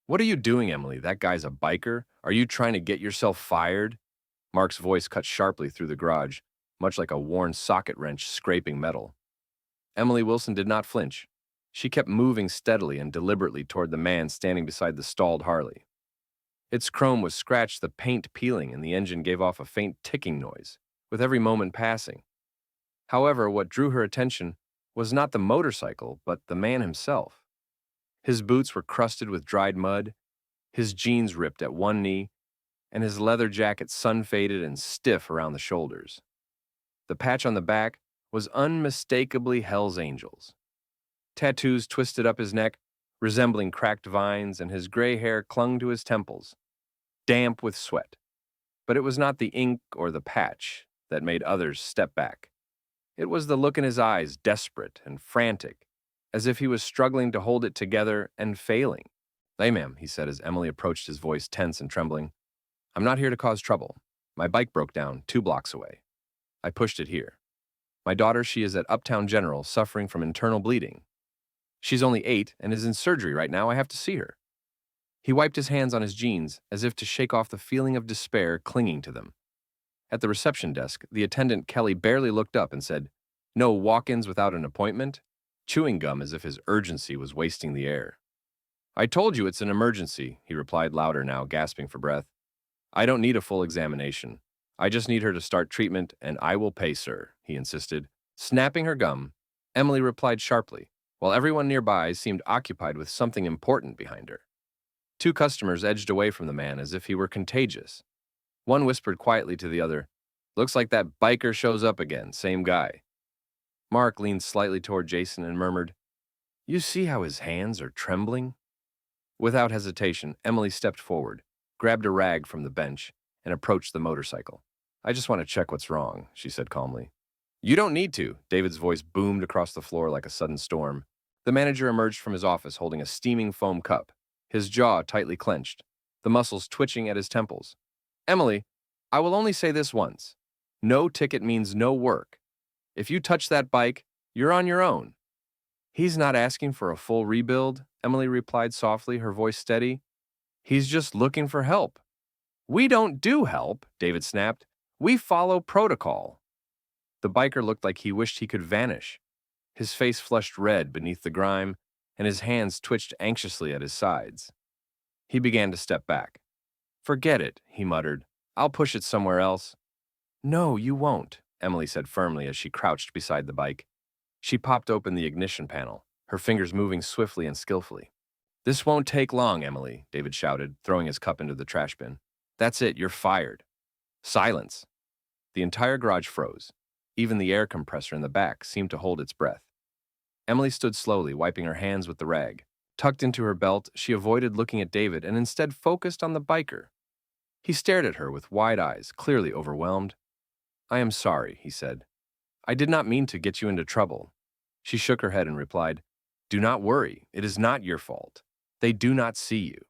What are you doing, Emily? That guy's a biker. Are you trying to get yourself fired? Mark's voice cut sharply through the garage, much like a worn socket wrench scraping metal. Emily Wilson did not flinch. She kept moving steadily and deliberately toward the man standing beside the stalled Harley. Its chrome was scratched, the paint peeling, and the engine gave off a faint ticking noise, with every moment passing. However, what drew her attention was not the motorcycle, but the man himself. His boots were crusted with dried mud, his jeans ripped at one knee, and his leather jacket sun-faded and stiff around the shoulders. The patch on the back was unmistakably Hell's Angels. Tattoos twisted up his neck, resembling cracked vines, and his gray hair clung to his temples, damp with sweat. But it was not the ink or the patch that made others step back. It was the look in his eyes, desperate and frantic, as if he was struggling to hold it together and failing. "Hey, ma'am," he said as Emily approached, his voice tense and trembling. "I'm not here to cause trouble. My bike broke down 2 blocks away. I pushed it here. My daughter, she is at Uptown General, suffering from internal bleeding. She's only 8 and is in surgery right now. I have to see her." He wiped his hands on his jeans as if to shake off the feeling of despair clinging to them. At the reception desk, the attendant Kelly barely looked up and said, "No walk-ins without an appointment?" chewing gum as if his urgency was wasting the air. "I told you it's an emergency," he replied louder now, gasping for breath. "I don't need a full examination. I just need her to start treatment, and I will pay, sir," he insisted. Snapping her gum, Emily replied sharply, while everyone nearby seemed occupied with something important behind her. 2 customers edged away from the man as if he were contagious. One whispered quietly to the other, "Looks like that biker shows up again, same guy." Mark leaned slightly toward Jason and murmured, "You see how his hands are trembling?" Without hesitation, Emily stepped forward, grabbed a rag from the bench, and approached the motorcycle. "I just want to check what's wrong," she said calmly. "You don't need to," David's voice boomed across the floor like a sudden storm. The manager emerged from his office holding a steaming foam cup, his jaw tightly clenched, the muscles twitching at his temples. "Emily, I will only say this once. No ticket means no work. If you touch that bike, you're on your own." "He's not asking for a full rebuild," Emily replied softly, her voice steady. "He's just looking for help." "We don't do help," David snapped. "We follow protocol." The biker looked like he wished he could vanish. His face flushed red beneath the grime, and his hands twitched anxiously at his sides. He began to step back. "Forget it," he muttered. "I'll push it somewhere else." "No, you won't," Emily said firmly as she crouched beside the bike. She popped open the ignition panel, her fingers moving swiftly and skillfully. "This won't take long, Emily," David shouted, throwing his cup into the trash bin. "That's it, you're fired." Silence. The entire garage froze. Even the air compressor in the back seemed to hold its breath. Emily stood slowly, wiping her hands with the rag. Tucked into her belt, she avoided looking at David and instead focused on the biker. He stared at her with wide eyes, clearly overwhelmed. "I am sorry," he said. "I did not mean to get you into trouble." She shook her head and replied, "Do not worry, it is not your fault. They do not see you."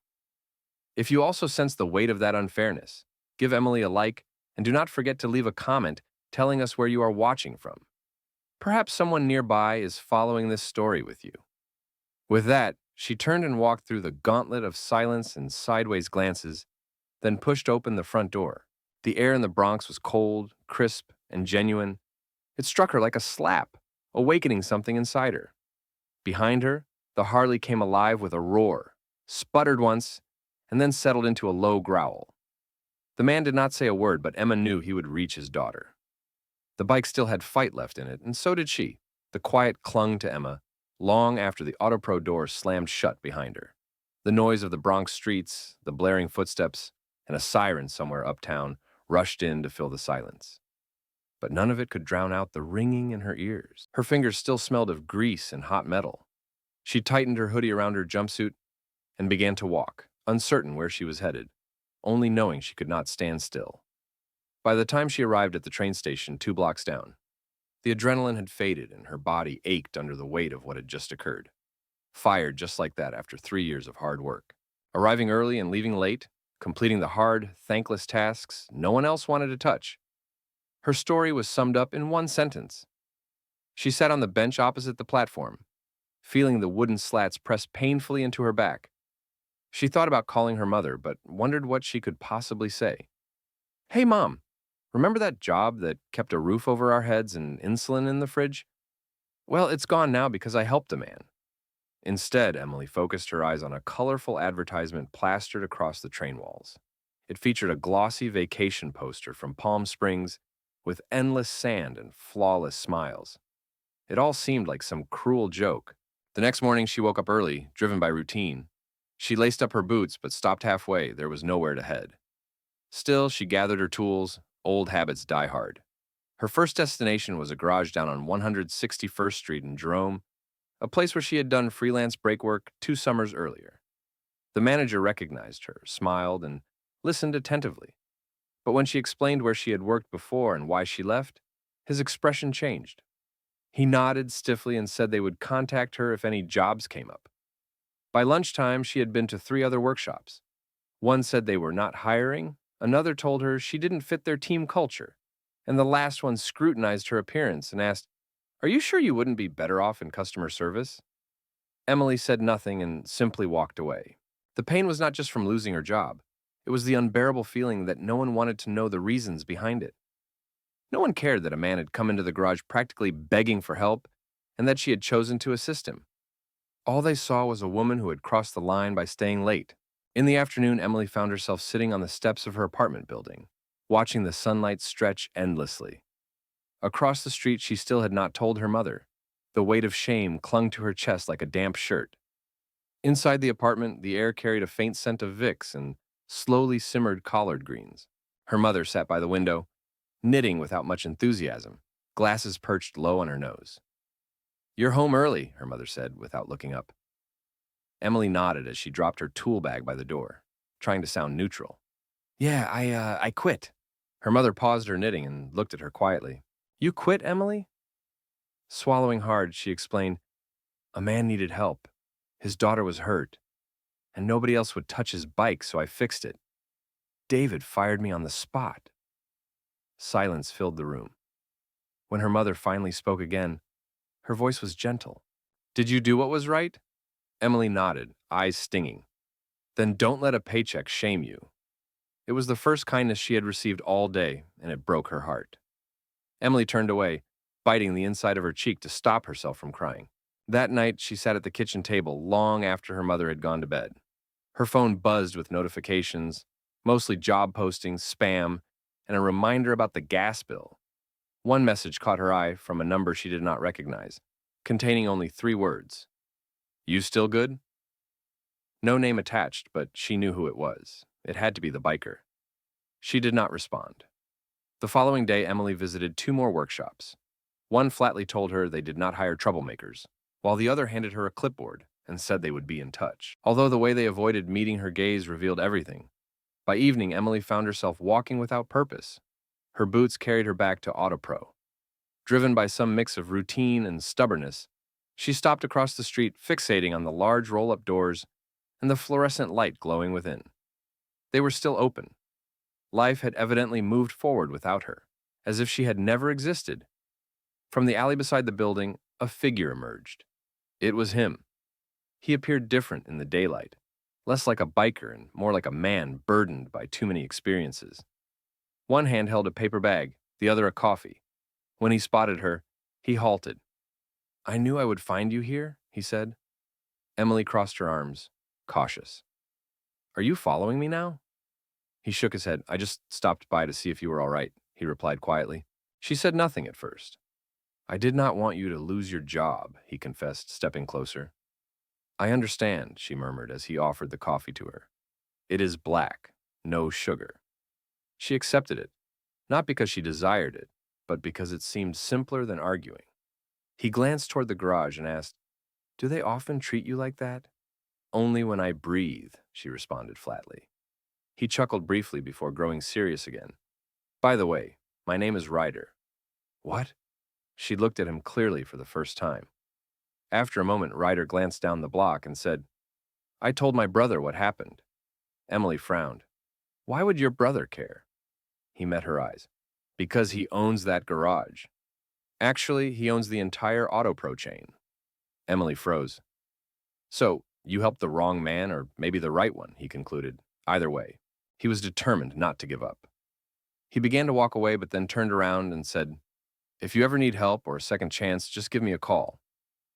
If you also sense the weight of that unfairness, give Emily a like and do not forget to leave a comment telling us where you are watching from. Perhaps someone nearby is following this story with you. With that, she turned and walked through the gauntlet of silence and sideways glances, then pushed open the front door. The air in the Bronx was cold, crisp, and genuine. It struck her like a slap, awakening something inside her. Behind her, the Harley came alive with a roar, sputtered once, and then settled into a low growl. The man did not say a word, but Emma knew he would reach his daughter. The bike still had fight left in it, and so did she. The quiet clung to Emma long after the Autopro door slammed shut behind her. The noise of the Bronx streets, the blaring footsteps, and a siren somewhere uptown rushed in to fill the silence. But none of it could drown out the ringing in her ears. Her fingers still smelled of grease and hot metal. She tightened her hoodie around her jumpsuit and began to walk, uncertain where she was headed, only knowing she could not stand still. By the time she arrived at the train station 2 blocks down, the adrenaline had faded and her body ached under the weight of what had just occurred. Fired just like that after 3 years of hard work. Arriving early and leaving late, completing the hard, thankless tasks no one else wanted to touch. Her story was summed up in one sentence. She sat on the bench opposite the platform, feeling the wooden slats press painfully into her back. She thought about calling her mother, but wondered what she could possibly say. Hey, Mom, remember that job that kept a roof over our heads and insulin in the fridge? Well, it's gone now because I helped a man. Instead, Emily focused her eyes on a colorful advertisement plastered across the train walls. It featured a glossy vacation poster from Palm Springs with endless sand and flawless smiles. It all seemed like some cruel joke. The next morning, she woke up early, driven by routine. She laced up her boots, but stopped halfway. There was nowhere to head. Still, she gathered her tools. Old habits die hard. Her first destination was a garage down on 161st Street in Jerome, a place where she had done freelance brake work 2 summers earlier. The manager recognized her, smiled, and listened attentively. But when she explained where she had worked before and why she left, his expression changed. He nodded stiffly and said they would contact her if any jobs came up. By lunchtime, she had been to 3 other workshops. One said they were not hiring, another told her she didn't fit their team culture, and the last one scrutinized her appearance and asked, "Are you sure you wouldn't be better off in customer service?" Emily said nothing and simply walked away. The pain was not just from losing her job. It was the unbearable feeling that no one wanted to know the reasons behind it. No one cared that a man had come into the garage practically begging for help and that she had chosen to assist him. All they saw was a woman who had crossed the line by staying late. In the afternoon, Emily found herself sitting on the steps of her apartment building, watching the sunlight stretch endlessly. Across the street, she still had not told her mother. The weight of shame clung to her chest like a damp shirt. Inside the apartment, the air carried a faint scent of Vicks and slowly simmered collard greens. Her mother sat by the window, knitting without much enthusiasm, glasses perched low on her nose. "You're home early," her mother said, without looking up. Emily nodded as she dropped her tool bag by the door, trying to sound neutral. "Yeah, I quit." Her mother paused her knitting and looked at her quietly. "You quit, Emily?" Swallowing hard, she explained, "A man needed help. His daughter was hurt, and nobody else would touch his bike, so I fixed it. David fired me on the spot." Silence filled the room. When her mother finally spoke again, her voice was gentle. "Did you do what was right?" Emily nodded, eyes stinging. "Then don't let a paycheck shame you." It was the first kindness she had received all day, and it broke her heart. Emily turned away, biting the inside of her cheek to stop herself from crying. That night, she sat at the kitchen table long after her mother had gone to bed. Her phone buzzed with notifications, mostly job postings, spam, and a reminder about the gas bill. One message caught her eye from a number she did not recognize, containing only 3 words. "You still good?" No name attached, but she knew who it was. It had to be the biker. She did not respond. The following day, Emily visited 2 more workshops. One flatly told her they did not hire troublemakers, while the other handed her a clipboard and said they would be in touch. Although the way they avoided meeting her gaze revealed everything, by evening, Emily found herself walking without purpose. Her boots carried her back to Autopro. Driven by some mix of routine and stubbornness, she stopped across the street, fixating on the large roll-up doors and the fluorescent light glowing within. They were still open. Life had evidently moved forward without her, as if she had never existed. From the alley beside the building, a figure emerged. It was him. He appeared different in the daylight, less like a biker and more like a man burdened by too many experiences. One hand held a paper bag, the other a coffee. When he spotted her, he halted. "I knew I would find you here," he said. Emily crossed her arms, cautious. "Are you following me now?" He shook his head. "I just stopped by to see if you were all right," he replied quietly. She said nothing at first. "I did not want you to lose your job," he confessed, stepping closer. "I understand," she murmured as he offered the coffee to her. "It is black, no sugar." She accepted it, not because she desired it, but because it seemed simpler than arguing. He glanced toward the garage and asked, "Do they often treat you like that?" "Only when I breathe," she responded flatly. He chuckled briefly before growing serious again. "By the way, my name is Ryder." "What?" She looked at him clearly for the first time. After a moment, Ryder glanced down the block and said, "I told my brother what happened." Emily frowned. "Why would your brother care?" He met her eyes. "Because he owns that garage. Actually, he owns the entire Autopro chain." Emily froze. "So, You helped the wrong man or maybe the right one, he concluded. Either way, he was determined not to give up. He began to walk away, but then turned around and said, "If you ever need help or a second chance, just give me a call."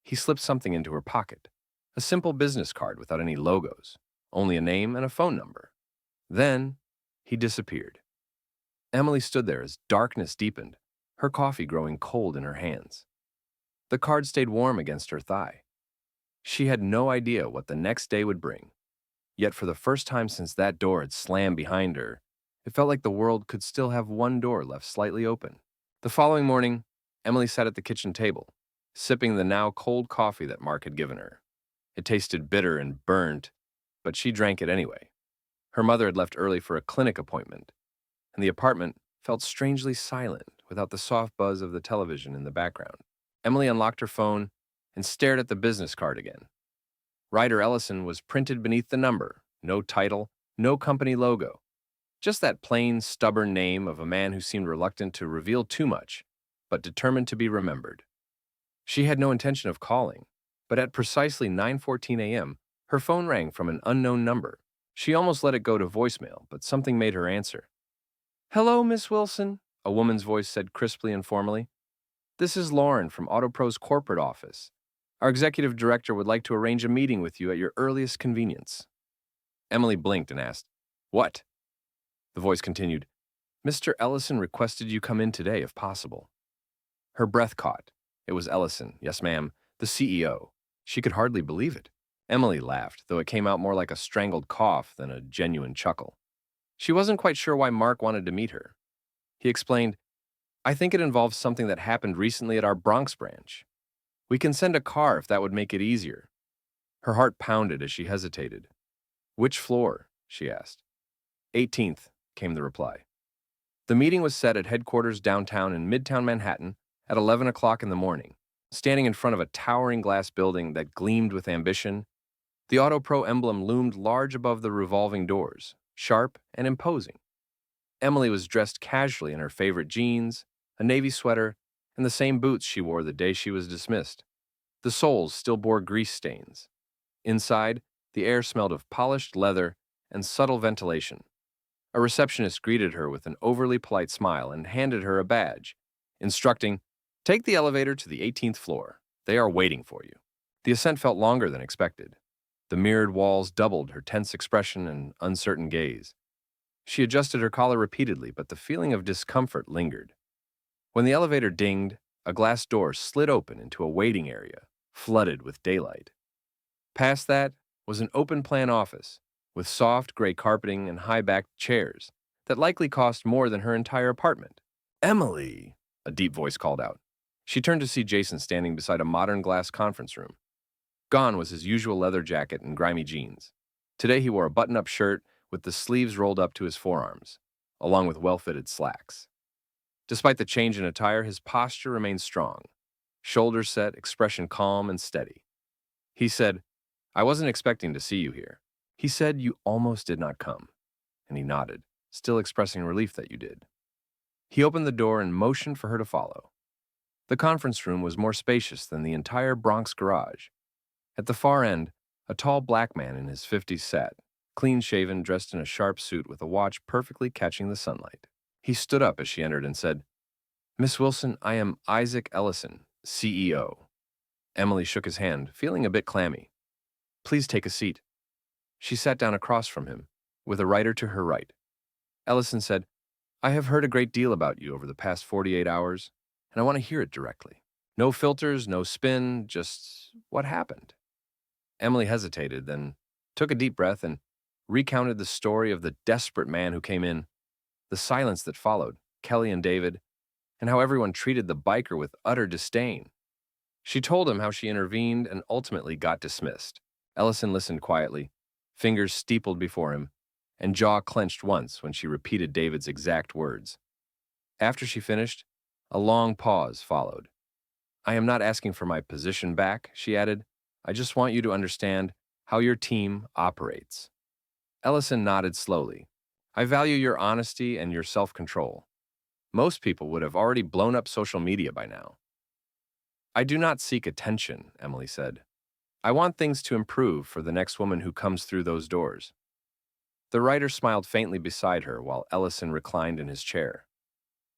He slipped something into her pocket, a simple business card without any logos, only a name and a phone number. Then he disappeared. Emily stood there as darkness deepened, her coffee growing cold in her hands. The card stayed warm against her thigh. She had no idea what the next day would bring. Yet for the first time since that door had slammed behind her, it felt like the world could still have one door left slightly open. The following morning, Emily sat at the kitchen table, sipping the now cold coffee that Mark had given her. It tasted bitter and burnt, but she drank it anyway. Her mother had left early for a clinic appointment, and the apartment felt strangely silent without the soft buzz of the television in the background. Emily unlocked her phone and stared at the business card again. Ryder Ellison was printed beneath the number, no title, no company logo. Just that plain, stubborn name of a man who seemed reluctant to reveal too much, but determined to be remembered. She had no intention of calling, but at precisely 9:14 a.m., her phone rang from an unknown number. She almost let it go to voicemail, but something made her answer. "Hello, Miss Wilson," a woman's voice said crisply and formally. "This is Lauren from AutoPro's corporate office. Our executive director would like to arrange a meeting with you at your earliest convenience." Emily blinked and asked, "What?" The voice continued, "Mr. Ellison requested you come in today if possible." Her breath caught. It was Ellison, yes ma'am, the CEO. She could hardly believe it. Emily laughed, though it came out more like a strangled cough than a genuine chuckle. She wasn't quite sure why Mark wanted to meet her. He explained, "I think it involves something that happened recently at our Bronx branch. We can send a car if that would make it easier." Her heart pounded as she hesitated. "Which floor?" she asked. "18th," came the reply. The meeting was set at headquarters downtown in Midtown Manhattan at 11 o'clock in the morning. Standing in front of a towering glass building that gleamed with ambition, the AutoPro emblem loomed large above the revolving doors, sharp and imposing. Emily was dressed casually in her favorite jeans, a navy sweater, and the same boots she wore the day she was dismissed. The soles still bore grease stains. Inside, the air smelled of polished leather and subtle ventilation. A receptionist greeted her with an overly polite smile and handed her a badge, instructing, "Take the elevator to the 18th floor. They are waiting for you." The ascent felt longer than expected. The mirrored walls doubled her tense expression and uncertain gaze. She adjusted her collar repeatedly, but the feeling of discomfort lingered. When the elevator dinged, a glass door slid open into a waiting area, flooded with daylight. Past that was an open-plan office, with soft gray carpeting and high-backed chairs that likely cost more than her entire apartment. "Emily," a deep voice called out. She turned to see Jason standing beside a modern glass conference room. Gone was his usual leather jacket and grimy jeans. Today he wore a button-up shirt with the sleeves rolled up to his forearms, along with well-fitted slacks. Despite the change in attire, his posture remained strong, shoulders set, expression calm and steady. He said, "I wasn't expecting to see you here." "He said you almost did not come," and he nodded, still expressing relief that you did. He opened the door and motioned for her to follow. The conference room was more spacious than the entire Bronx garage. At the far end, a tall black man in his 50s sat, clean-shaven, dressed in a sharp suit with a watch perfectly catching the sunlight. He stood up as she entered and said, "Miss Wilson, I am Isaac Ellison, CEO." Emily shook his hand, feeling a bit clammy. "Please take a seat." She sat down across from him, with a writer to her right. Ellison said, "I have heard a great deal about you over the past 48 hours, and I want to hear it directly. No filters, no spin, just what happened." Emily hesitated, then took a deep breath and recounted the story of the desperate man who came in, the silence that followed, Kelly and David, and how everyone treated the biker with utter disdain. She told him how she intervened and ultimately got dismissed. Ellison listened quietly, fingers steepled before him, and jaw clenched once when she repeated David's exact words. After she finished, a long pause followed. "I am not asking for my position back," she added. "I just want you to understand how your team operates." Ellison nodded slowly. "I value your honesty and your self-control. Most people would have already blown up social media by now." "I do not seek attention," Emily said. I want things to improve for the next woman who comes through those doors. The writer smiled faintly beside her while Ellison reclined in his chair.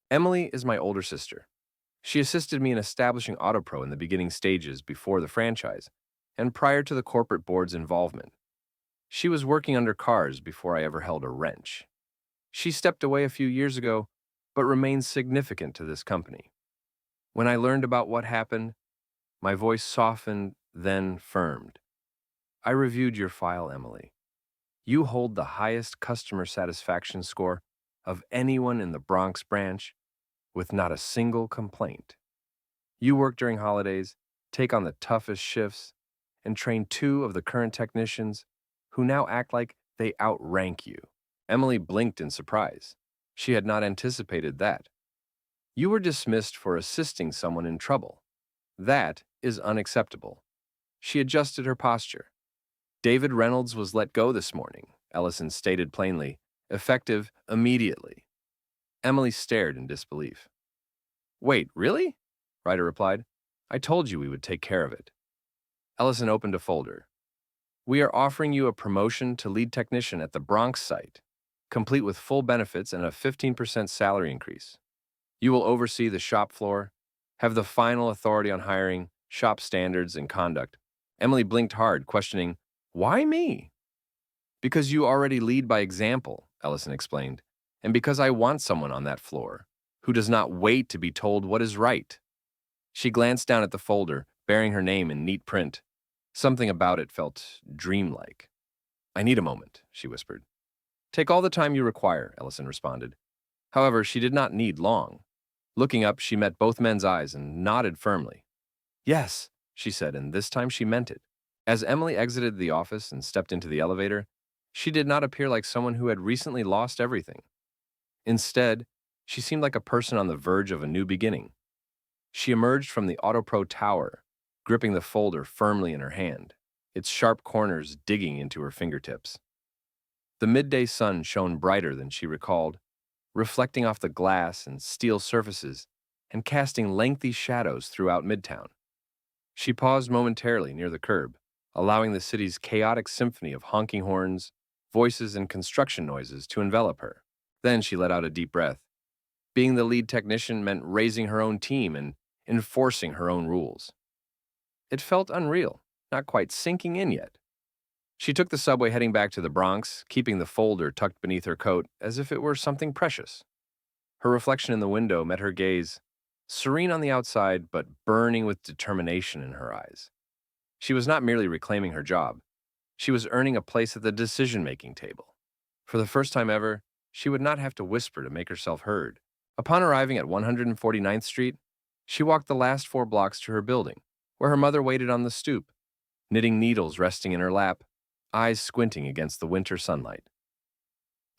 Emily is my older sister. She assisted me in establishing AutoPro in the beginning stages before the franchise and prior to the corporate board's involvement. She was working under cars before I ever held a wrench. She stepped away a few years ago, but remains significant to this company. When I learned about what happened, my voice softened, then firmed. I reviewed your file, Emily. You hold the highest customer satisfaction score of anyone in the Bronx branch with not a single complaint. You work during holidays, take on the toughest shifts, and train two of the current technicians who now act like they outrank you. Emily blinked in surprise. She had not anticipated that. You were dismissed for assisting someone in trouble. That is unacceptable. She adjusted her posture. David Reynolds was let go this morning, Ellison stated plainly, effective immediately. Emily stared in disbelief. Wait, really? Ryder replied. I told you we would take care of it. Ellison opened a folder. We are offering you a promotion to lead technician at the Bronx site, complete with full benefits and a 15% salary increase. You will oversee the shop floor, have the final authority on hiring, shop standards, and conduct. Emily blinked hard, questioning, why me? Because you already lead by example, Ellison explained, and because I want someone on that floor who does not wait to be told what is right. She glanced down at the folder, bearing her name in neat print. Something about it felt dreamlike. I need a moment, she whispered. Take all the time you require, Ellison responded. However, she did not need long. Looking up, she met both men's eyes and nodded firmly. Yes, she said, and this time she meant it. As Emily exited the office and stepped into the elevator, she did not appear like someone who had recently lost everything. Instead, she seemed like a person on the verge of a new beginning. She emerged from the AutoPro tower, gripping the folder firmly in her hand, its sharp corners digging into her fingertips. The midday sun shone brighter than she recalled, reflecting off the glass and steel surfaces and casting lengthy shadows throughout Midtown. She paused momentarily near the curb, allowing the city's chaotic symphony of honking horns, voices, and construction noises to envelop her. Then she let out a deep breath. Being the lead technician meant raising her own team and enforcing her own rules. It felt unreal, not quite sinking in yet. She took the subway heading back to the Bronx, keeping the folder tucked beneath her coat as if it were something precious. Her reflection in the window met her gaze, serene on the outside but burning with determination in her eyes. She was not merely reclaiming her job. She was earning a place at the decision-making table. For the first time ever, she would not have to whisper to make herself heard. Upon arriving at 149th Street, she walked the last 4 blocks to her building, where her mother waited on the stoop, knitting needles resting in her lap, eyes squinting against the winter sunlight.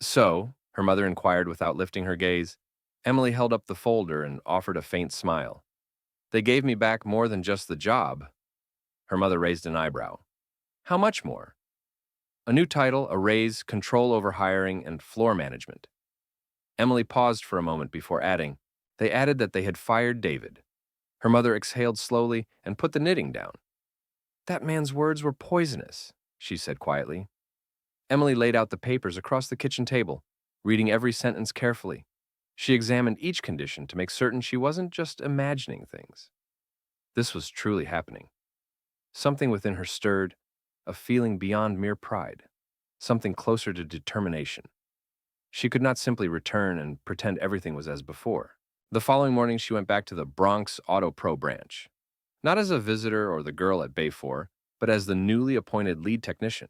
So, her mother inquired without lifting her gaze. Emily held up the folder and offered a faint smile. They gave me back more than just the job. Her mother raised an eyebrow. How much more? A new title, a raise, control over hiring, and floor management. Emily paused for a moment before adding, they added that they had fired David. Her mother exhaled slowly and put the knitting down. That man's words were poisonous, she said quietly. Emily laid out the papers across the kitchen table, reading every sentence carefully. She examined each condition to make certain she wasn't just imagining things. This was truly happening. Something within her stirred, a feeling beyond mere pride, something closer to determination. She could not simply return and pretend everything was as before. The following morning, she went back to the Bronx AutoPro branch, not as a visitor or the girl at Bay 4, but as the newly appointed lead technician.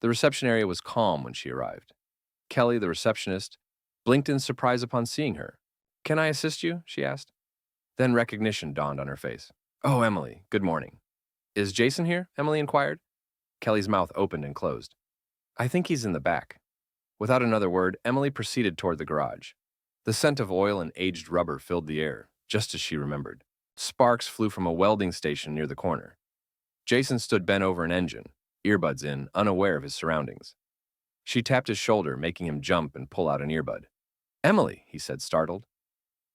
The reception area was calm when she arrived. Kelly, the receptionist, blinked in surprise upon seeing her. Can I assist you? She asked. Then recognition dawned on her face. Oh, Emily, good morning. Is Jason here? Emily inquired. Kelly's mouth opened and closed. I think he's in the back. Without another word, Emily proceeded toward the garage. The scent of oil and aged rubber filled the air, just as she remembered. Sparks flew from a welding station near the corner. Jason stood bent over an engine, earbuds in, unaware of his surroundings. She tapped his shoulder, making him jump and pull out an earbud. Emily, he said, startled.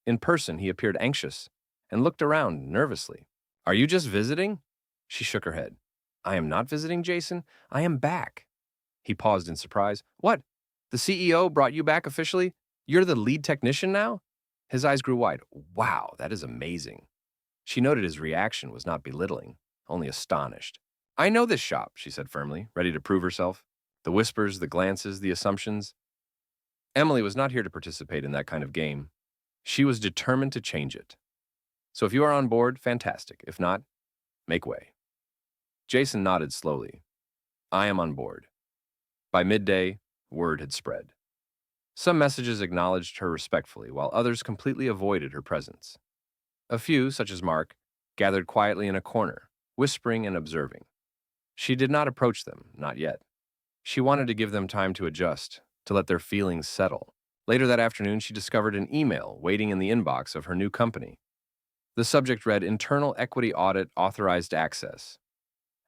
In person, he appeared anxious and looked around nervously. Are you just visiting? She shook her head. I am not visiting Jason. I am back. He paused in surprise. What? The CEO brought you back officially? You're the lead technician now? His eyes grew wide. Wow, that is amazing. She noted his reaction was not belittling, only astonished. I know this shop, she said firmly, ready to prove herself. The whispers, the glances, the assumptions. Emily was not here to participate in that kind of game. She was determined to change it. So if you are on board, fantastic. If not, make way. Jason nodded slowly. I am on board. By midday, word had spread. Some messages acknowledged her respectfully, while others completely avoided her presence. A few, such as Mark, gathered quietly in a corner, whispering and observing. She did not approach them, not yet. She wanted to give them time to adjust, to let their feelings settle. Later that afternoon, she discovered an email waiting in the inbox of her new company. The subject read, Internal Equity Audit Authorized Access.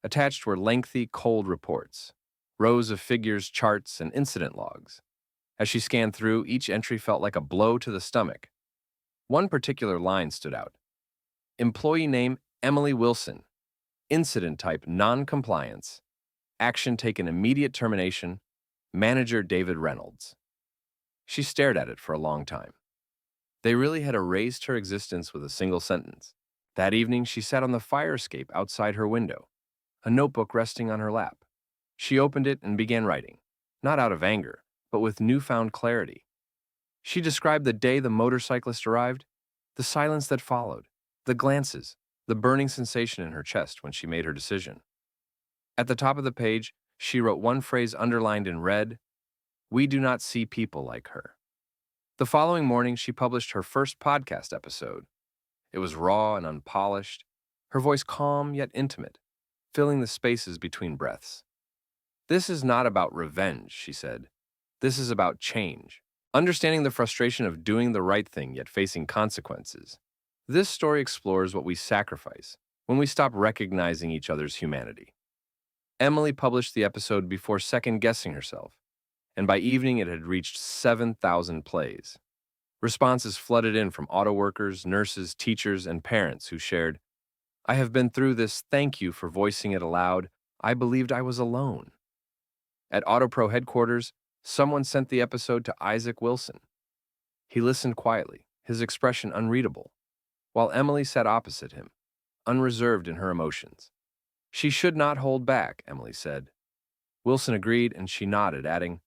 Attached were lengthy, cold reports, rows of figures, charts, and incident logs. As she scanned through, each entry felt like a blow to the stomach. One particular line stood out. Employee name, Emily Wilson. Incident type, non-compliance. Action taken, immediate termination. Manager, David Reynolds. She stared at it for a long time. They really had erased her existence with a single sentence. That evening, she sat on the fire escape outside her window, a notebook resting on her lap. She opened it and began writing, not out of anger, but with newfound clarity. She described the day the motorcyclist arrived, the silence that followed, the glances, the burning sensation in her chest when she made her decision. At the top of the page, she wrote one phrase underlined in red, "We do not see people like her." The following morning, she published her first podcast episode. It was raw and unpolished, her voice calm yet intimate, filling the spaces between breaths. This is not about revenge, she said. This is about change. Understanding the frustration of doing the right thing yet facing consequences. This story explores what we sacrifice when we stop recognizing each other's humanity. Emily published the episode before second-guessing herself, and by evening it had reached 7,000 plays. Responses flooded in from auto workers, nurses, teachers, and parents who shared, I have been through this, thank you for voicing it aloud. I believed I was alone. At AutoPro headquarters, someone sent the episode to Isaac Wilson. He listened quietly, his expression unreadable, while Emily sat opposite him, unreserved in her emotions. She should not hold back, Emily said. Wilson agreed, and she nodded, adding,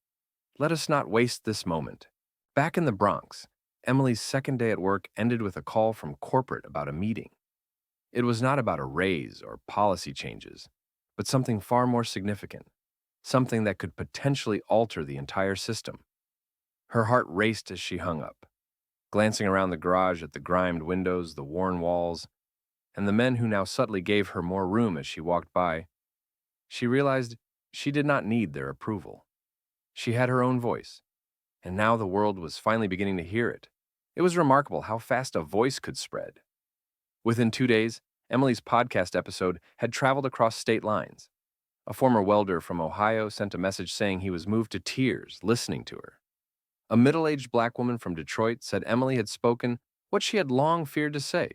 let us not waste this moment. Back in the Bronx, Emily's second day at work ended with a call from corporate about a meeting. It was not about a raise or policy changes, but something far more significant, something that could potentially alter the entire system. Her heart raced as she hung up, glancing around the garage at the grimed windows, the worn walls, and the men who now subtly gave her more room as she walked by. She realized she did not need their approval. She had her own voice, and now the world was finally beginning to hear it. It was remarkable how fast a voice could spread. Within 2 days, Emily's podcast episode had traveled across state lines. A former welder from Ohio sent a message saying he was moved to tears listening to her. A middle-aged black woman from Detroit said Emily had spoken what she had long feared to say.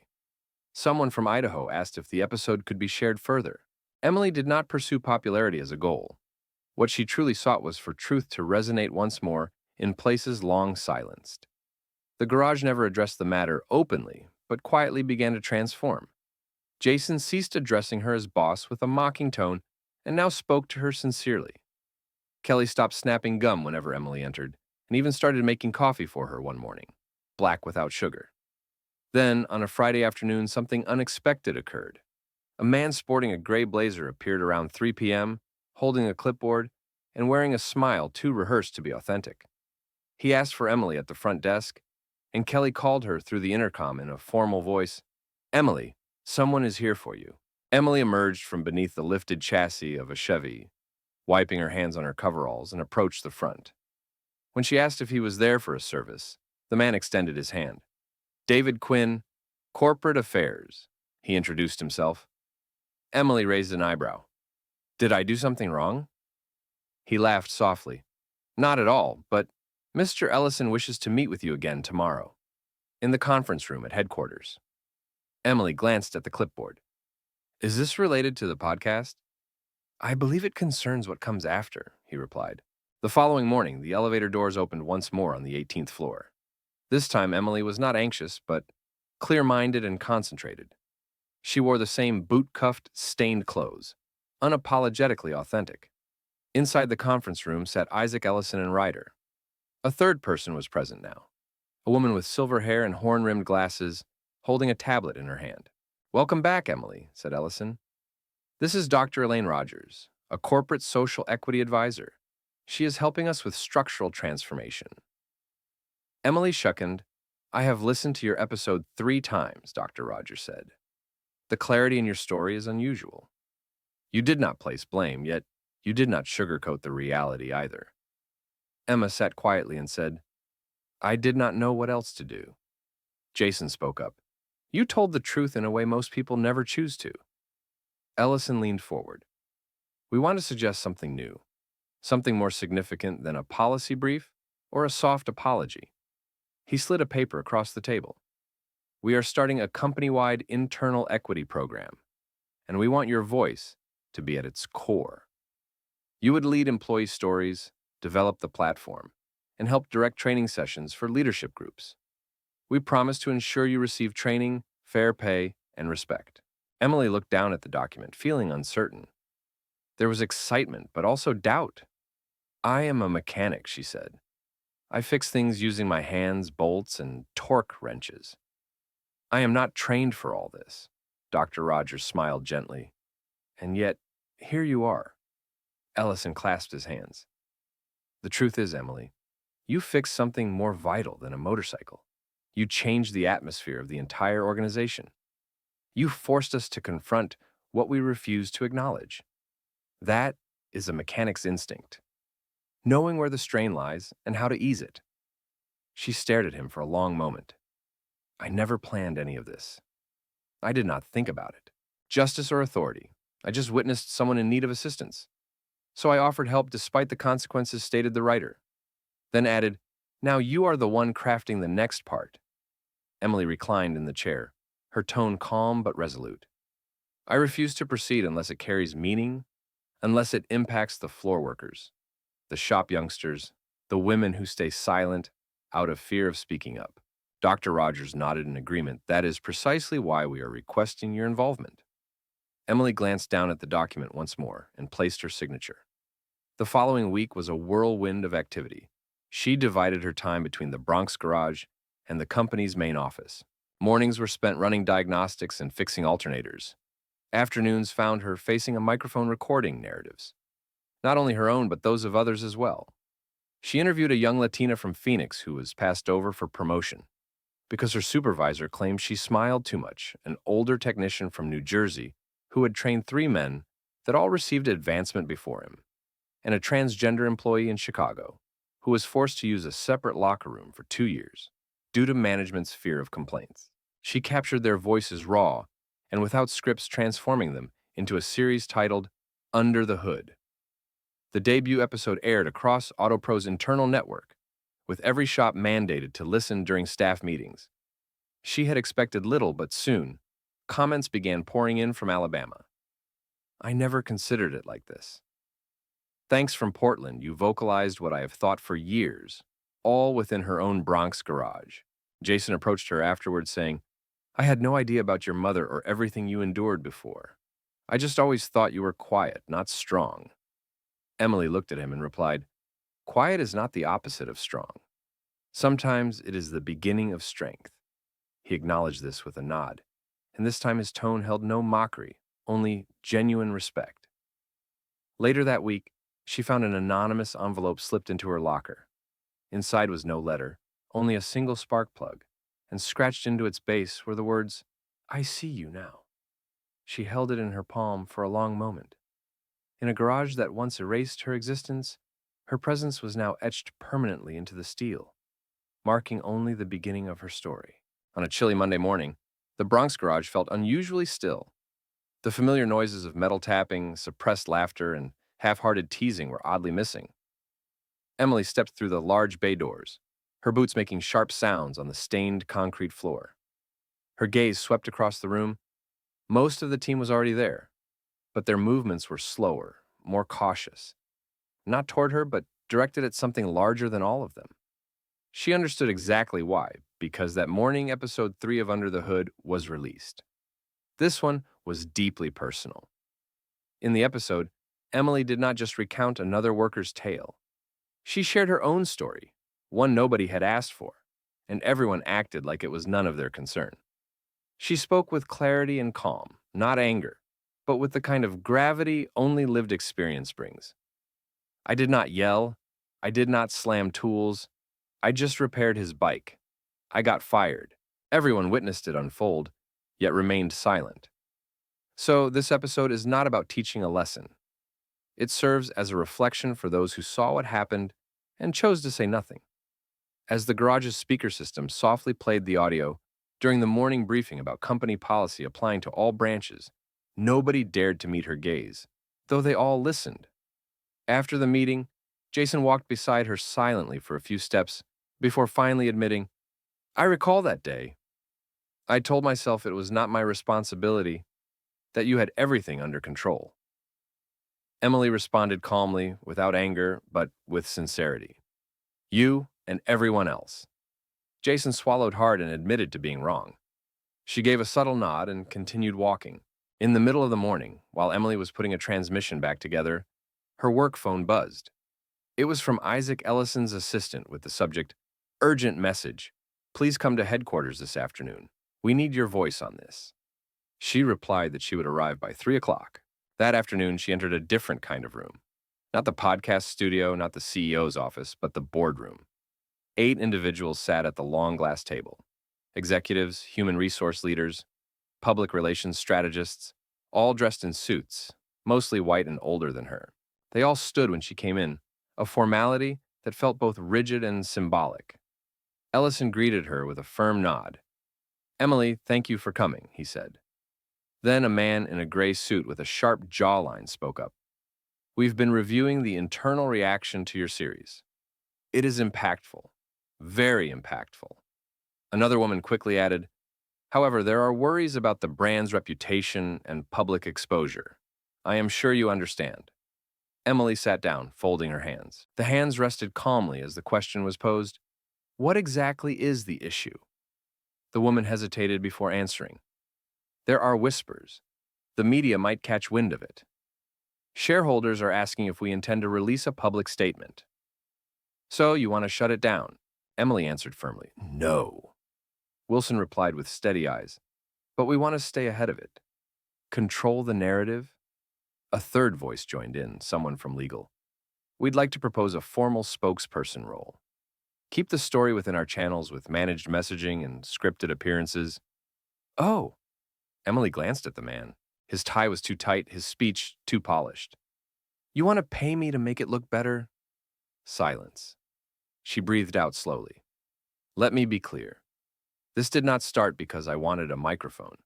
Someone from Idaho asked if the episode could be shared further. Emily did not pursue popularity as a goal. What she truly sought was for truth to resonate once more in places long silenced. The garage never addressed the matter openly, but quietly began to transform. Jason ceased addressing her as boss with a mocking tone and now spoke to her sincerely. Kelly stopped snapping gum whenever Emily entered and even started making coffee for her one morning, black without sugar. Then, on a Friday afternoon, something unexpected occurred. A man sporting a gray blazer appeared around 3 p.m., holding a clipboard and wearing a smile too rehearsed to be authentic. He asked for Emily at the front desk, and Kelly called her through the intercom in a formal voice, Emily, someone is here for you. Emily emerged from beneath the lifted chassis of a Chevy, wiping her hands on her coveralls, and approached the front. When she asked if he was there for a service, the man extended his hand. David Quinn, Corporate Affairs, he introduced himself. Emily raised an eyebrow. Did I do something wrong? He laughed softly. Not at all, but Mr. Ellison wishes to meet with you again tomorrow, in the conference room at headquarters. Emily glanced at the clipboard. Is this related to the podcast? I believe it concerns what comes after, he replied. The following morning, the elevator doors opened once more on the 18th floor. This time, Emily was not anxious, but clear-minded and concentrated. She wore the same boot-cuffed, stained clothes, unapologetically authentic. Inside the conference room sat Isaac Ellison and Ryder. A third person was present now, a woman with silver hair and horn-rimmed glasses, holding a tablet in her hand. Welcome back, Emily, said Ellison. This is Dr. Elaine Rogers, a corporate social equity advisor. She is helping us with structural transformation. Emily shuckened. I have listened to your episode 3 times, Dr. Rogers said. The clarity in your story is unusual. You did not place blame, yet you did not sugarcoat the reality either. Emma sat quietly and said, I did not know what else to do. Jason spoke up. You told the truth in a way most people never choose to. Ellison leaned forward. We want to suggest something new, something more significant than a policy brief or a soft apology. He slid a paper across the table. We are starting a company-wide internal equity program, and we want your voice to be at its core. You would lead employee stories, develop the platform, and help direct training sessions for leadership groups. We promise to ensure you receive training, fair pay, and respect. Emily looked down at the document, feeling uncertain. There was excitement, but also doubt. I am a mechanic, she said. I fix things using my hands, bolts, and torque wrenches. I am not trained for all this. Dr. Rogers smiled gently. And yet, here you are. Ellison clasped his hands. The truth is, Emily, you fixed something more vital than a motorcycle. You changed the atmosphere of the entire organization. You forced us to confront what we refuse to acknowledge. That is a mechanic's instinct, knowing where the strain lies and how to ease it. She stared at him for a long moment. I never planned any of this. I did not think about it. Justice or authority. I just witnessed someone in need of assistance. So I offered help despite the consequences, stated the writer. Then added, now you are the one crafting the next part. Emily reclined in the chair, her tone calm but resolute. I refuse to proceed unless it carries meaning, unless it impacts the floor workers, the shop youngsters, the women who stay silent out of fear of speaking up. Dr. Rogers nodded in agreement. That is precisely why we are requesting your involvement. Emily glanced down at the document once more and placed her signature. The following week was a whirlwind of activity. She divided her time between the Bronx garage and the company's main office. Mornings were spent running diagnostics and fixing alternators. Afternoons found her facing a microphone recording narratives, not only her own but those of others as well. She interviewed a young Latina from Phoenix who was passed over for promotion because her supervisor claimed she smiled too much, an older technician from New Jersey who had trained 3 men that all received advancement before him, and a transgender employee in Chicago who was forced to use a separate locker room for 2 years due to management's fear of complaints. She captured their voices raw and without scripts, transforming them into a series titled Under the Hood. The debut episode aired across AutoPro's internal network, with every shop mandated to listen during staff meetings. She had expected little, but soon, comments began pouring in from Alabama. I never considered it like this. Thanks from Portland, you vocalized what I have thought for years, all within her own Bronx garage. Jason approached her afterwards saying, I had no idea about your mother or everything you endured before. I just always thought you were quiet, not strong. Emily looked at him and replied, Quiet is not the opposite of strong. Sometimes it is the beginning of strength. He acknowledged this with a nod, and this time his tone held no mockery, only genuine respect. Later that week, she found an anonymous envelope slipped into her locker. Inside was no letter, only a single spark plug, and scratched into its base were the words, I see you now. She held it in her palm for a long moment. In a garage that once erased her existence, her presence was now etched permanently into the steel, marking only the beginning of her story. On a chilly Monday morning, the Bronx garage felt unusually still. The familiar noises of metal tapping, suppressed laughter, and half-hearted teasing were oddly missing. Emily stepped through the large bay doors, her boots making sharp sounds on the stained concrete floor. Her gaze swept across the room. Most of the team was already there, but their movements were slower, more cautious. Not toward her, but directed at something larger than all of them. She understood exactly why, because that morning episode 3 of Under the Hood was released. This one was deeply personal. In the episode, Emily did not just recount another worker's tale. She shared her own story, one nobody had asked for, and everyone acted like it was none of their concern. She spoke with clarity and calm, not anger, but with the kind of gravity only lived experience brings. I did not yell. I did not slam tools. I just repaired his bike. I got fired. Everyone witnessed it unfold, yet remained silent. So, this episode is not about teaching a lesson. It serves as a reflection for those who saw what happened and chose to say nothing. As the garage's speaker system softly played the audio during the morning briefing about company policy applying to all branches, nobody dared to meet her gaze, though they all listened. After the meeting, Jason walked beside her silently for a few steps before finally admitting, "I recall that day. I told myself it was not my responsibility, that you had everything under control." Emily responded calmly, without anger, but with sincerity. "You and everyone else." Jason swallowed hard and admitted to being wrong. She gave a subtle nod and continued walking. In the middle of the morning, while Emily was putting a transmission back together, her work phone buzzed. It was from Isaac Ellison's assistant with the subject, "Urgent message. Please come to headquarters this afternoon. We need your voice on this." She replied that she would arrive by 3 o'clock. That afternoon, she entered a different kind of room. Not the podcast studio, not the CEO's office, but the boardroom. 8 individuals sat at the long glass table. Executives, human resource leaders, public relations strategists, all dressed in suits, mostly white and older than her. They all stood when she came in, a formality that felt both rigid and symbolic. Ellison greeted her with a firm nod. "Emily, thank you for coming," he said. Then a man in a gray suit with a sharp jawline spoke up. "We've been reviewing the internal reaction to your series. It is impactful, very impactful." Another woman quickly added, "However, there are worries about the brand's reputation and public exposure. I am sure you understand." Emily sat down, folding her hands. The hands rested calmly as the question was posed, "What exactly is the issue?" The woman hesitated before answering. "There are whispers. The media might catch wind of it. Shareholders are asking if we intend to release a public statement." "So you want to shut it down?" Emily answered firmly, "No." Wilson replied with steady eyes, "But we want to stay ahead of it. Control the narrative." A third voice joined in, someone from legal. "We'd like to propose a formal spokesperson role. Keep the story within our channels with managed messaging and scripted appearances." "Oh." Emily glanced at the man. His tie was too tight, his speech too polished. "You want to pay me to make it look better?" Silence. She breathed out slowly. "Let me be clear. This did not start because I wanted a microphone.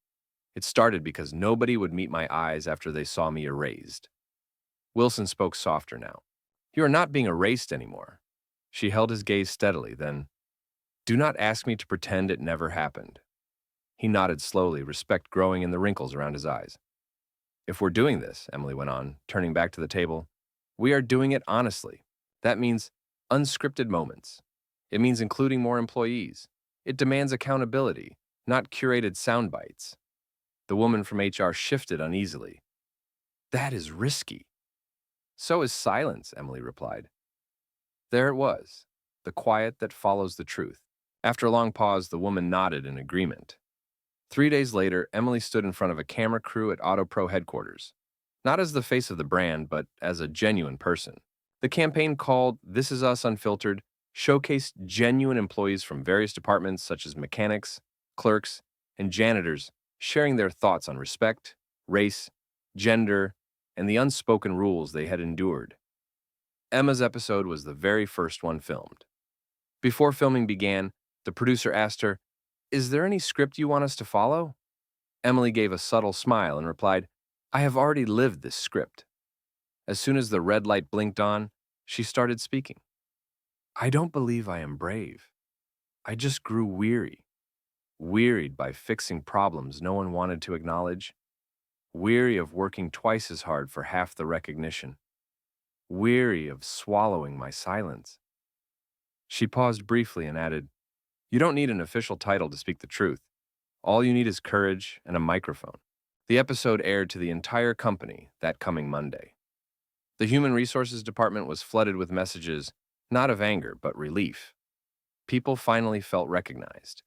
It started because nobody would meet my eyes after they saw me erased." Wilson spoke softer now. "You are not being erased anymore." She held his gaze steadily, then, "Do not ask me to pretend it never happened." He nodded slowly, respect growing in the wrinkles around his eyes. "If we're doing this," Emily went on, turning back to the table, "we are doing it honestly. That means unscripted moments. It means including more employees. It demands accountability, not curated sound bites." The woman from HR shifted uneasily. "That is risky." "So is silence," Emily replied. There it was, the quiet that follows the truth. After a long pause, the woman nodded in agreement. 3 days later, Emily stood in front of a camera crew at AutoPro headquarters, not as the face of the brand, but as a genuine person. The campaign called This Is Us Unfiltered showcased genuine employees from various departments such as mechanics, clerks, and janitors sharing their thoughts on respect, race, gender, and the unspoken rules they had endured. Emma's episode was the very first one filmed. Before filming began, the producer asked her, "Is there any script you want us to follow?" Emily gave a subtle smile and replied, "I have already lived this script." As soon as the red light blinked on, she started speaking. "I don't believe I am brave. I just grew wearied by fixing problems no one wanted to acknowledge, weary of working twice as hard for half the recognition. weary of swallowing my silence. She paused briefly and added, "You don't need an official title to speak the truth. All you need is courage and a microphone." The episode aired to the entire company that coming Monday. The Human Resources Department was flooded with messages, not of anger, but relief. People finally felt recognized.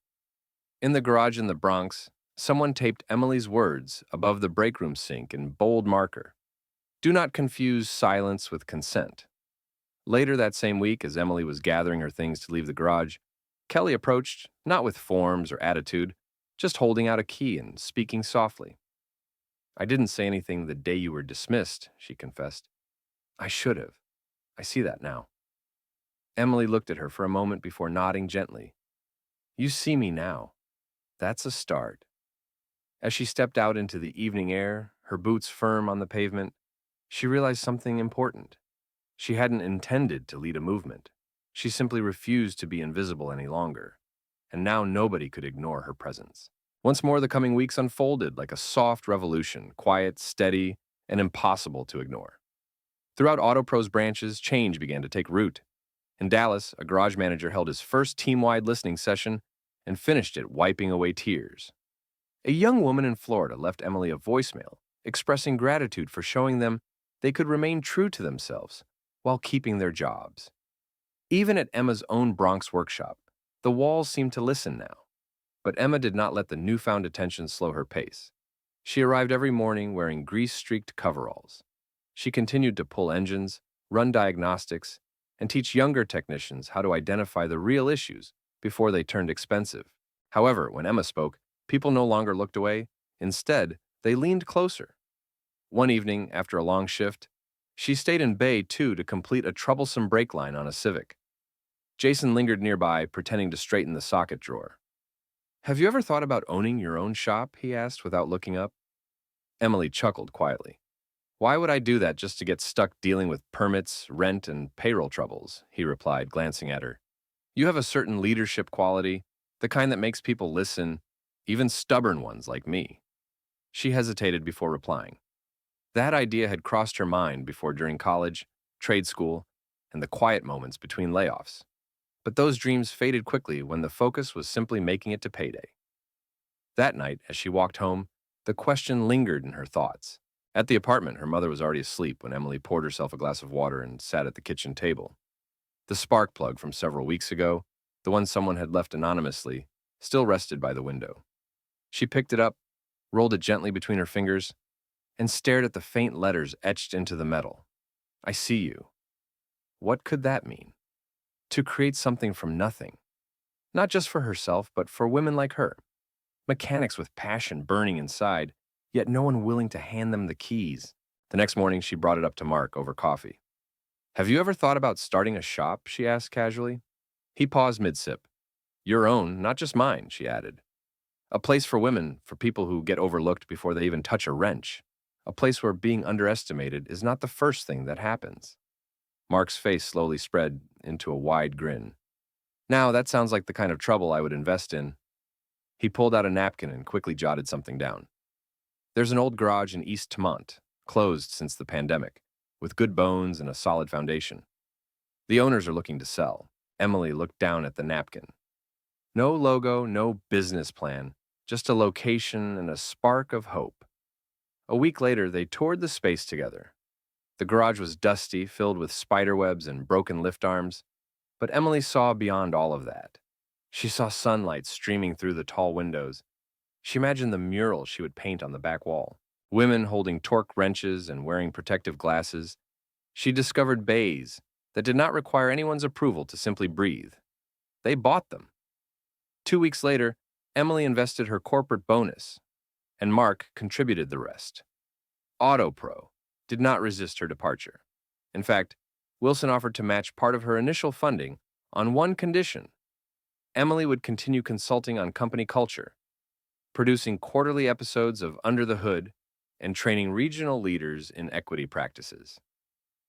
In the garage in the Bronx, someone taped Emily's words above the break room sink in bold marker. "Do not confuse silence with consent." Later that same week, as Emily was gathering her things to leave the garage, Kelly approached, not with forms or attitude, just holding out a key and speaking softly. "I didn't say anything the day you were dismissed," she confessed. "I should have. I see that now." Emily looked at her for a moment before nodding gently. "You see me now. That's a start." As she stepped out into the evening air, her boots firm on the pavement, she realized something important. She hadn't intended to lead a movement. She simply refused to be invisible any longer, and now nobody could ignore her presence. Once more, the coming weeks unfolded like a soft revolution, quiet, steady, and impossible to ignore. Throughout AutoPro's branches, change began to take root. In Dallas, a garage manager held his first team-wide listening session and finished it wiping away tears. A young woman in Florida left Emily a voicemail, expressing gratitude for showing them they could remain true to themselves while keeping their jobs. Even at Emma's own Bronx workshop, the walls seemed to listen now. But Emma did not let the newfound attention slow her pace. She arrived every morning wearing grease-streaked coveralls. She continued to pull engines, run diagnostics, and teach younger technicians how to identify the real issues before they turned expensive. However, when Emma spoke, people no longer looked away. Instead, they leaned closer. One evening, after a long shift, she stayed in Bay 2 to complete a troublesome brake line on a Civic. Jason lingered nearby, pretending to straighten the socket drawer. "Have you ever thought about owning your own shop?" he asked without looking up. Emily chuckled quietly. "Why would I do that just to get stuck dealing with permits, rent, and payroll troubles?" he replied, glancing at her. "You have a certain leadership quality, the kind that makes people listen, even stubborn ones like me." She hesitated before replying. That idea had crossed her mind before during college, trade school, and the quiet moments between layoffs. But those dreams faded quickly when the focus was simply making it to payday. That night, as she walked home, the question lingered in her thoughts. At the apartment, her mother was already asleep when Emily poured herself a glass of water and sat at the kitchen table. The spark plug from several weeks ago, the one someone had left anonymously, still rested by the window. She picked it up, rolled it gently between her fingers, and stared at the faint letters etched into the metal. "I see you." What could that mean? To create something from nothing. Not just for herself, but for women like her. Mechanics with passion burning inside, yet no one willing to hand them the keys. The next morning, she brought it up to Mark over coffee. "Have you ever thought about starting a shop?" she asked casually. He paused mid-sip. "Your own, not just mine," she added. "A place for women, for people who get overlooked before they even touch a wrench. A place where being underestimated is not the first thing that happens." Mark's face slowly spread into a wide grin. "Now, that sounds like the kind of trouble I would invest in." He pulled out a napkin and quickly jotted something down. "There's an old garage in East Tremont, closed since the pandemic, with good bones and a solid foundation. The owners are looking to sell." Emily looked down at the napkin. No logo, no business plan, just a location and a spark of hope. A week later, they toured the space together. The garage was dusty, filled with spiderwebs and broken lift arms, but Emily saw beyond all of that. She saw sunlight streaming through the tall windows. She imagined the mural she would paint on the back wall. Women holding torque wrenches and wearing protective glasses. She discovered bays that did not require anyone's approval to simply breathe. They bought them. 2 weeks later, Emily invested her corporate bonus, and Mark contributed the rest. AutoPro did not resist her departure. In fact, Wilson offered to match part of her initial funding on one condition: Emily would continue consulting on company culture, producing quarterly episodes of Under the Hood, and training regional leaders in equity practices.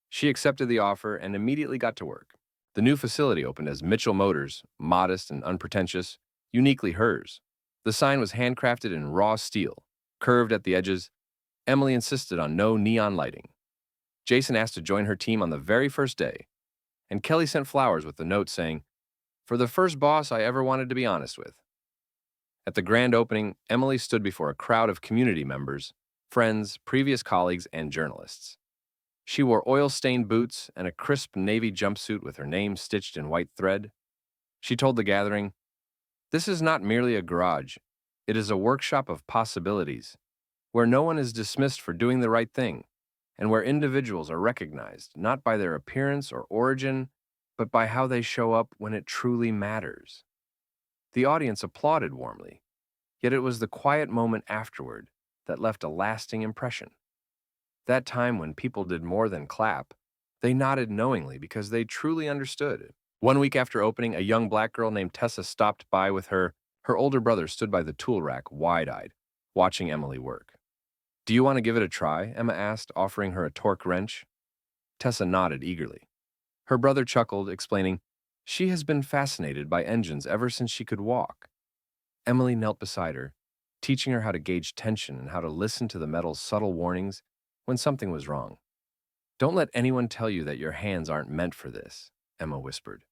She accepted the offer and immediately got to work. The new facility opened as Mitchell Motors, modest and unpretentious, uniquely hers. The sign was handcrafted in raw steel, curved at the edges. Emily insisted on no neon lighting, Jason asked to join her team on the very first day, and Kelly sent flowers with the note saying, "For the first boss I ever wanted to be honest with." At the grand opening, Emily stood before a crowd of community members, friends, previous colleagues, and journalists. She wore oil-stained boots and a crisp navy jumpsuit with her name stitched in white thread. She told the gathering, "This is not merely a garage. It is a workshop of possibilities, where no one is dismissed for doing the right thing, and where individuals are recognized not by their appearance or origin, but by how they show up when it truly matters." The audience applauded warmly, yet it was the quiet moment afterward that left a lasting impression. That time when people did more than clap, they nodded knowingly because they truly understood. One week after opening, a young black girl named Tessa stopped by with her older brother stood by the tool rack, wide-eyed, watching Emily work. "Do you want to give it a try?" Emma asked, offering her a torque wrench. Tessa nodded eagerly. Her brother chuckled, explaining, "She has been fascinated by engines ever since she could walk." Emily knelt beside her, teaching her how to gauge tension and how to listen to the metal's subtle warnings when something was wrong. "Don't let anyone tell you that your hands aren't meant for this," Emma whispered.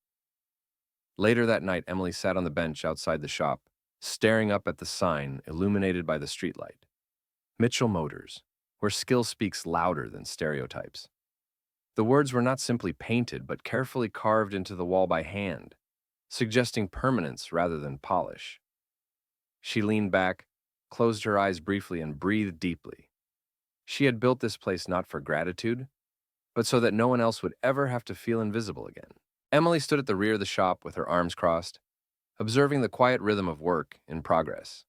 Later that night, Emily sat on the bench outside the shop, staring up at the sign illuminated by the streetlight. Mitchell Motors, where skill speaks louder than stereotypes. The words were not simply painted, but carefully carved into the wall by hand, suggesting permanence rather than polish. She leaned back, closed her eyes briefly, and breathed deeply. She had built this place not for gratitude, but so that no one else would ever have to feel invisible again. Emily stood at the rear of the shop with her arms crossed, observing the quiet rhythm of work in progress.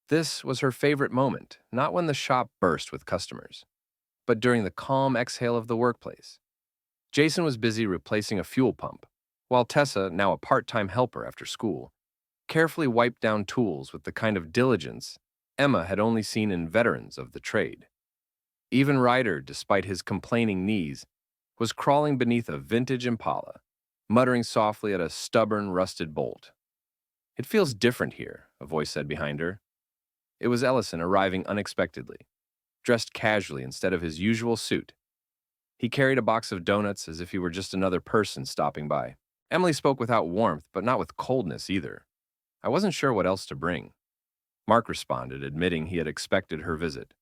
This was her favorite moment, not when the shop burst with customers, but during the calm exhale of the workplace. Jason was busy replacing a fuel pump, while Tessa, now a part-time helper after school, carefully wiped down tools with the kind of diligence Emma had only seen in veterans of the trade. Even Ryder, despite his complaining knees, was crawling beneath a vintage Impala, muttering softly at a stubborn, rusted bolt. "It feels different here," a voice said behind her. It was Ellison arriving unexpectedly, dressed casually instead of his usual suit. He carried a box of donuts as if he were just another person stopping by. Emily spoke without warmth, but not with coldness either. "I wasn't sure what else to bring." Mark responded, admitting he had expected her visit.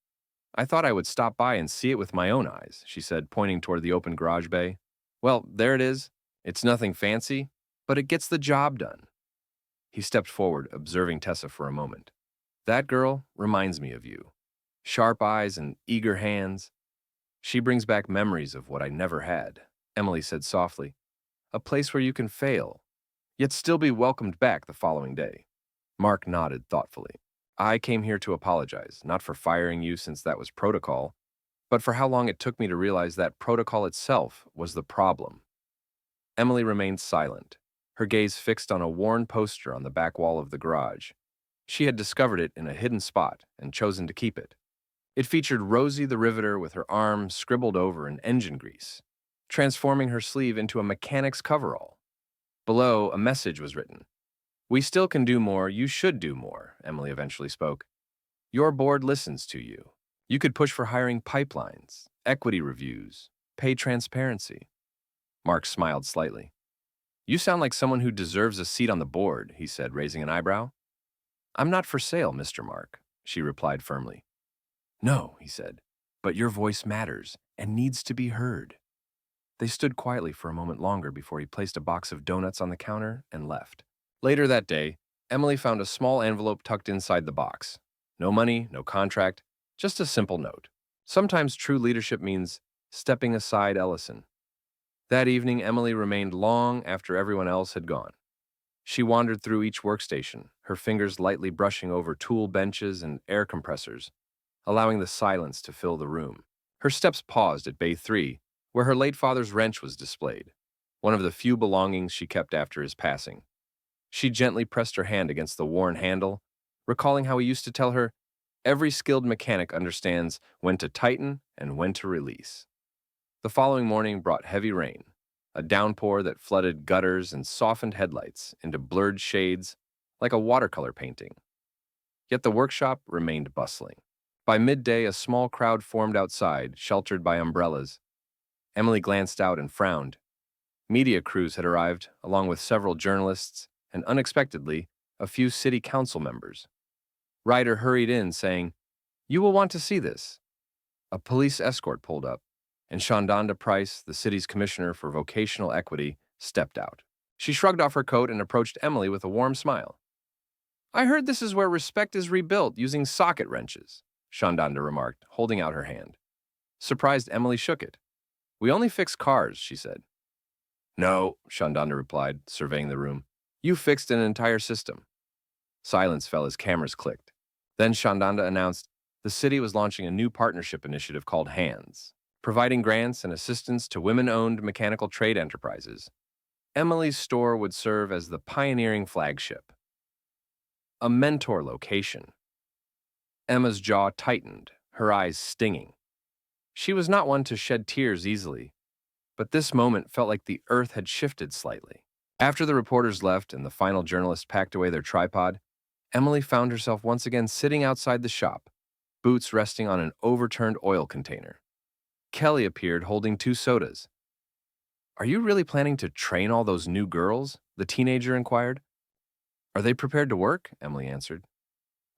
"I thought I would stop by and see it with my own eyes," she said, pointing toward the open garage bay. "Well, there it is. It's nothing fancy, but it gets the job done." He stepped forward, observing Tessa for a moment. "That girl reminds me of you. Sharp eyes and eager hands. She brings back memories of what I never had," Emily said softly. "A place where you can fail, yet still be welcomed back the following day." Mark nodded thoughtfully. "I came here to apologize, not for firing you since that was protocol, but for how long it took me to realize that protocol itself was the problem." Emily remained silent, her gaze fixed on a worn poster on the back wall of the garage. She had discovered it in a hidden spot and chosen to keep it. It featured Rosie the Riveter with her arm scribbled over in engine grease, transforming her sleeve into a mechanic's coverall. Below, a message was written. "We still can do more, you should do more," Emily eventually spoke. "Your board listens to you. You could push for hiring pipelines, equity reviews, pay transparency." Mark smiled slightly. "You sound like someone who deserves a seat on the board," he said, raising an eyebrow. "I'm not for sale, Mr. Mark," she replied firmly. "No," he said, "but your voice matters and needs to be heard." They stood quietly for a moment longer before he placed a box of donuts on the counter and left. Later that day, Emily found a small envelope tucked inside the box. No money, no contract, just a simple note. Sometimes true leadership means stepping aside, Ellison. That evening, Emily remained long after everyone else had gone. She wandered through each workstation, her fingers lightly brushing over tool benches and air compressors, allowing the silence to fill the room. Her steps paused at Bay 3, where her late father's wrench was displayed, one of the few belongings she kept after his passing. She gently pressed her hand against the worn handle, recalling how he used to tell her, "Every skilled mechanic understands when to tighten and when to release." The following morning brought heavy rain, a downpour that flooded gutters and softened headlights into blurred shades like a watercolor painting. Yet the workshop remained bustling. By midday, a small crowd formed outside, sheltered by umbrellas, Emily glanced out and frowned. Media crews had arrived, along with several journalists and, unexpectedly, a few city council members. Ryder hurried in, saying, "You will want to see this." A police escort pulled up, and Shondanda Price, the city's commissioner for vocational equity, stepped out. She shrugged off her coat and approached Emily with a warm smile. "I heard this is where respect is rebuilt using socket wrenches," Shondanda remarked, holding out her hand. Surprised, Emily shook it. "We only fix cars," she said. "No," Shondanda replied, surveying the room. "You fixed an entire system." Silence fell as cameras clicked. Then Shondanda announced the city was launching a new partnership initiative called HANDS, providing grants and assistance to women-owned mechanical trade enterprises. Emily's store would serve as the pioneering flagship. A mentor location. Emma's jaw tightened, her eyes stinging. She was not one to shed tears easily, but this moment felt like the earth had shifted slightly. After the reporters left and the final journalist packed away their tripod, Emily found herself once again sitting outside the shop, boots resting on an overturned oil container. Kelly appeared holding 2 sodas. "Are you really planning to train all those new girls?" the teenager inquired. "Are they prepared to work?" Emily answered.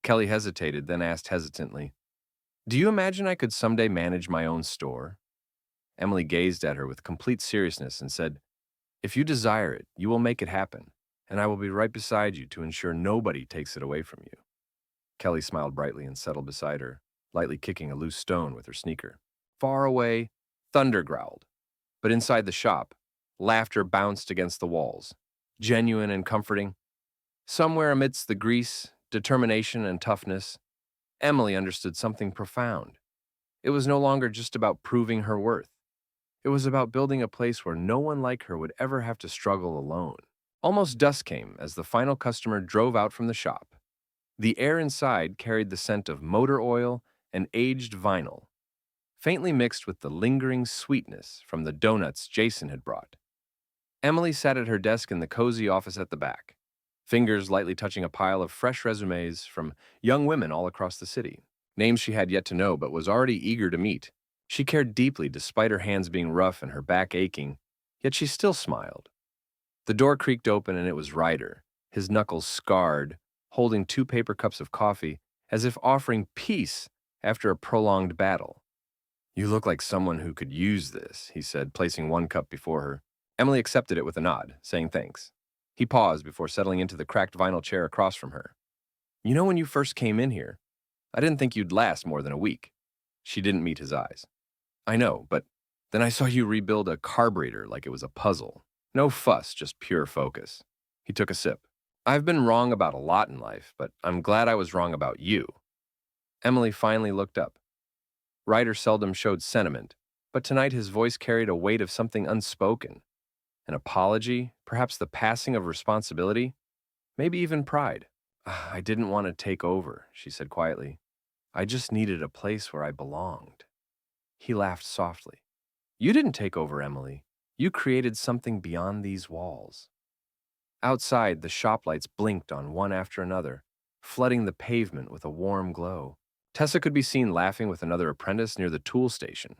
Kelly hesitated, then asked hesitantly, "Do you imagine I could someday manage my own store?" Emily gazed at her with complete seriousness and said, "If you desire it, you will make it happen, and I will be right beside you to ensure nobody takes it away from you." Kelly smiled brightly and settled beside her, lightly kicking a loose stone with her sneaker. Far away, thunder growled, but inside the shop, laughter bounced against the walls, genuine and comforting. Somewhere amidst the grease, determination, and toughness, Emily understood something profound. It was no longer just about proving her worth. It was about building a place where no one like her would ever have to struggle alone. Almost dusk came as the final customer drove out from the shop. The air inside carried the scent of motor oil and aged vinyl, faintly mixed with the lingering sweetness from the donuts Jason had brought. Emily sat at her desk in the cozy office at the back, fingers lightly touching a pile of fresh resumes from young women all across the city, names she had yet to know but was already eager to meet. She cared deeply despite her hands being rough and her back aching, yet she still smiled. The door creaked open and it was Ryder, his knuckles scarred, holding 2 paper cups of coffee, as if offering peace after a prolonged battle. "You look like someone who could use this," he said, placing 1 cup before her. Emily accepted it with a nod, saying thanks. He paused before settling into the cracked vinyl chair across from her. "You know, when you first came in here, I didn't think you'd last more than a week." She didn't meet his eyes. "I know, but then I saw you rebuild a carburetor like it was a puzzle. No fuss, just pure focus." He took a sip. "I've been wrong about a lot in life, but I'm glad I was wrong about you." Emily finally looked up. Ryder seldom showed sentiment, but tonight his voice carried a weight of something unspoken. An apology, perhaps the passing of responsibility, maybe even pride. "I didn't want to take over," she said quietly. "I just needed a place where I belonged." He laughed softly. "You didn't take over, Emily. You created something beyond these walls." Outside, the shop lights blinked on one after another, flooding the pavement with a warm glow. Tessa could be seen laughing with another apprentice near the tool station.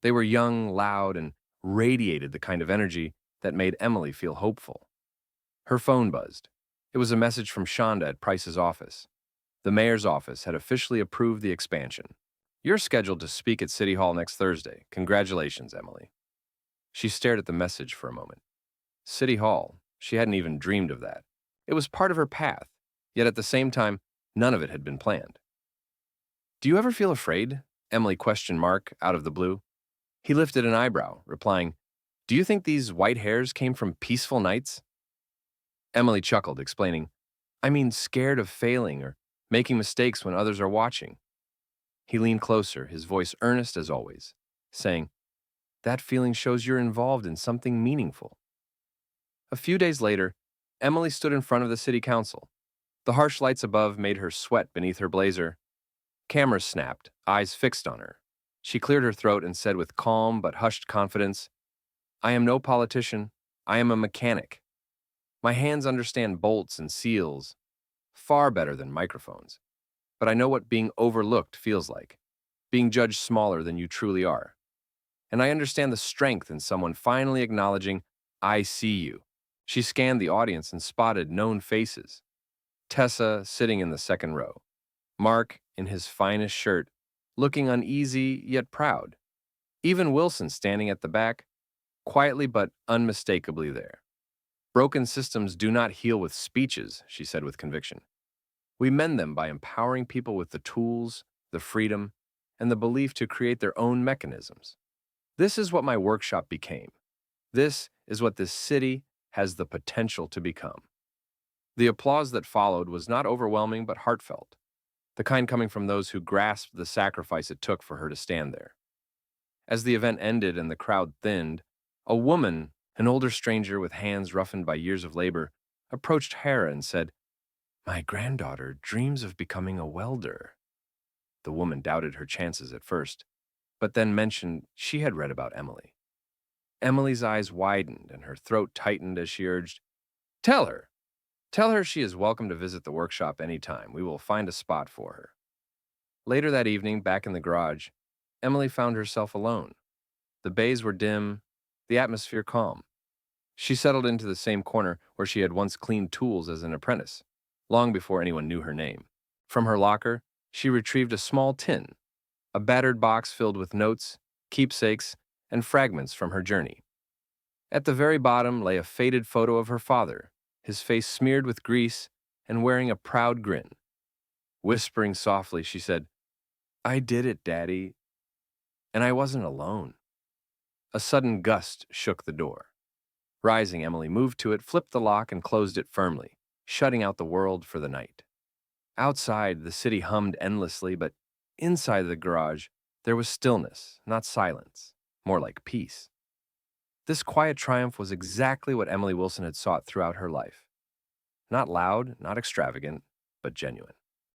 They were young, loud, and radiated the kind of energy that made Emily feel hopeful. Her phone buzzed. It was a message from Shonda at Price's office. The mayor's office had officially approved the expansion. "You're scheduled to speak at City Hall next Thursday. Congratulations, Emily." She stared at the message for a moment. City Hall. She hadn't even dreamed of that. It was part of her path, yet at the same time, none of it had been planned. "Do you ever feel afraid?" Emily questioned Mark out of the blue. He lifted an eyebrow, replying, "Do you think these white hairs came from peaceful nights?" Emily chuckled, explaining, "I mean scared of failing or making mistakes when others are watching." He leaned closer, his voice earnest as always, saying, "That feeling shows you're involved in something meaningful." A few days later, Emily stood in front of the city council. The harsh lights above made her sweat beneath her blazer. Cameras snapped, eyes fixed on her. She cleared her throat and said with calm but hushed confidence, "I am no politician. I am a mechanic. My hands understand bolts and seals far better than microphones. But I know what being overlooked feels like, being judged smaller than you truly are. And I understand the strength in someone finally acknowledging, I see you. She scanned the audience and spotted known faces. Tessa sitting in the second row. Mark in his finest shirt, looking uneasy yet proud. Even Wilson standing at the back, quietly but unmistakably there. Broken systems do not heal with speeches, she said with conviction. We mend them by empowering people with the tools, the freedom, and the belief to create their own mechanisms. This is what my workshop became. This is what this city has the potential to become. The applause that followed was not overwhelming but heartfelt, the kind coming from those who grasped the sacrifice it took for her to stand there. As the event ended and the crowd thinned, a woman, an older stranger with hands roughened by years of labor, approached Hera and said, My granddaughter dreams of becoming a welder. The woman doubted her chances at first, but then mentioned she had read about Emily. Emily's eyes widened and her throat tightened as she urged, Tell her! Tell her she is welcome to visit the workshop any time. We will find a spot for her. Later that evening, back in the garage, Emily found herself alone. The bays were dim, the atmosphere calm. She settled into the same corner where she had once cleaned tools as an apprentice, long before anyone knew her name. From her locker, she retrieved a small tin, a battered box filled with notes, keepsakes, and fragments from her journey. At the very bottom lay a faded photo of her father, his face smeared with grease and wearing a proud grin. Whispering softly, she said, I did it, Daddy, and I wasn't alone. A sudden gust shook the door. Rising, Emily moved to it, flipped the lock, and closed it firmly, shutting out the world for the night. Outside, the city hummed endlessly, but inside the garage, there was stillness, not silence, more like peace. This quiet triumph was exactly what Emily Wilson had sought throughout her life. Not loud, not extravagant, but genuine.